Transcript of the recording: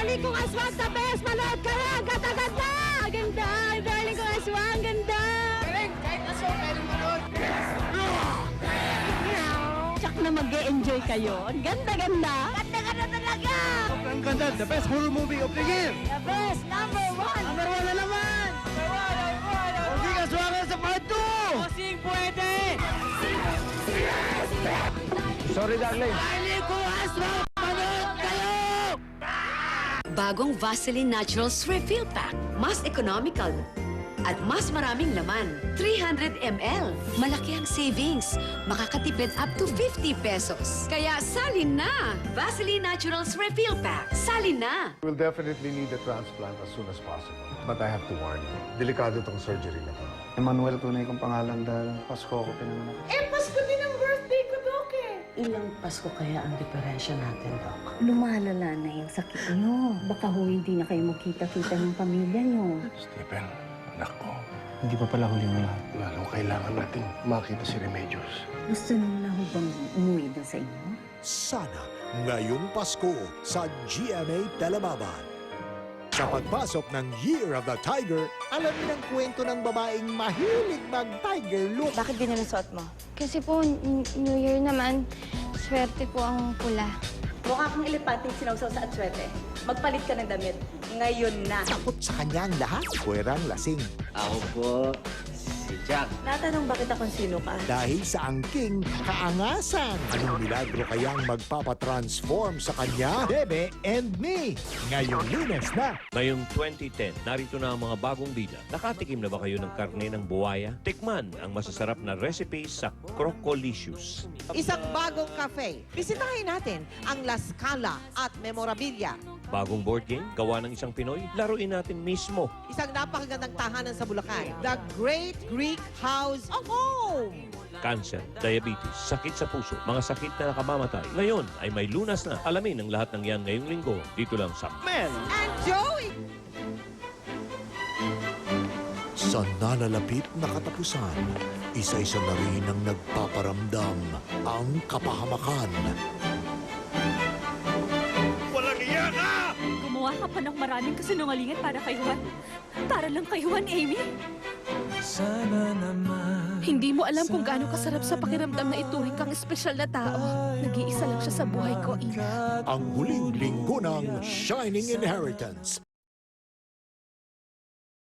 darling kong aswang sa best. Manood ka na. Ganda-ganda. Ganda. Darling kong aswang. Ganda. Kahit aswang, pwedeng manood. Tsak na mag-e-enjoy kayo. Ang ganda-ganda. Ganda-ganda talaga. Sobrang ganda. The best horror movie of the year. The best. Number one. Number 1 na naman. Hindi ka aswangan sa part 2. Bossing pwede. Sorry, darling. Darling ko aswang. Manood kayo. Bagong Vaseline Naturals Refill Pack. Mas economical at mas maraming laman. 300 ml. Malaki ang savings. Makakatipid up to 50 pesos. Kaya salin na! Vaseline Naturals Refill Pack. Salin na! We'll definitely need a transplant as soon as possible. But I have to warn you, delikado tong surgery na to. Emmanuel, tunay kong pangalan dahil Pasko ko pinanganak. Pasko din ang birthday ko, Doc eh. Ilang Pasko kaya ang diferensya natin, Doc? Lumalala na yung sakit niyo. Baka ho hindi na kayo magkita-kita ng pamilya niyo. Stephen, anak ko, Hindi pa pala huli ang lahat. lalong kailangan natin makita si Remedios. Gusto niyo na ho bang umuwi na sa inyo? Sana ngayong Pasko sa GMA Telebabad. Sa pagpasok ng Year of the Tiger, alamin ang kwento ng babaeng mahilig mag-tiger look. Bakit binalusot mo? Kasi po, New Year naman, swerte po ang pula. Mukha kang elepanteng sinawsaw sa atswete. Magpalit ka ng damit. Ngayon na. Takot sa kanya ang lahat, puwerang lasing. Ako po, si Jack. Natanong bakit akong sino ka? Dahil sa angking kaangasan. Anong milagro kayang magpapatransform sa kanya? Bebe and me. Ngayong Lunes na. Ngayong 2010, narito na ang mga bagong bida. Nakatikim na ba kayo ng karne ng buwaya? Tikman ang masasarap na recipe sa Crocolicious. Isang bagong cafe. Bisitahin natin ang La Scala at Memorabilia. Bagong board game, gawa ng isang Pinoy, laruin natin mismo. Isang napakagandang tahanan sa Bulacan. The Great Greek House of Home. Cancer, diabetes, sakit sa puso, mga sakit na nakamamatay. Ngayon ay may lunas na. Alamin ang lahat ng yan ngayong linggo. Dito lang sa Men! And Joey. Sa nalalapit na katapusan, isa-isa na rin ang nagpaparamdam ang kapahamakan. Walang iya ka! Gumawa ka pa ng maraming kasinungalingan para kay Juan. Para lang kay Juan, Amy. Sana naman. Hindi mo alam kung gaano kasarap sa pakiramdam na ituring kang espesyal na tao. Nag-iisa lang siya sa buhay ko, Ina. Ang huling linggo ng Shining Inheritance.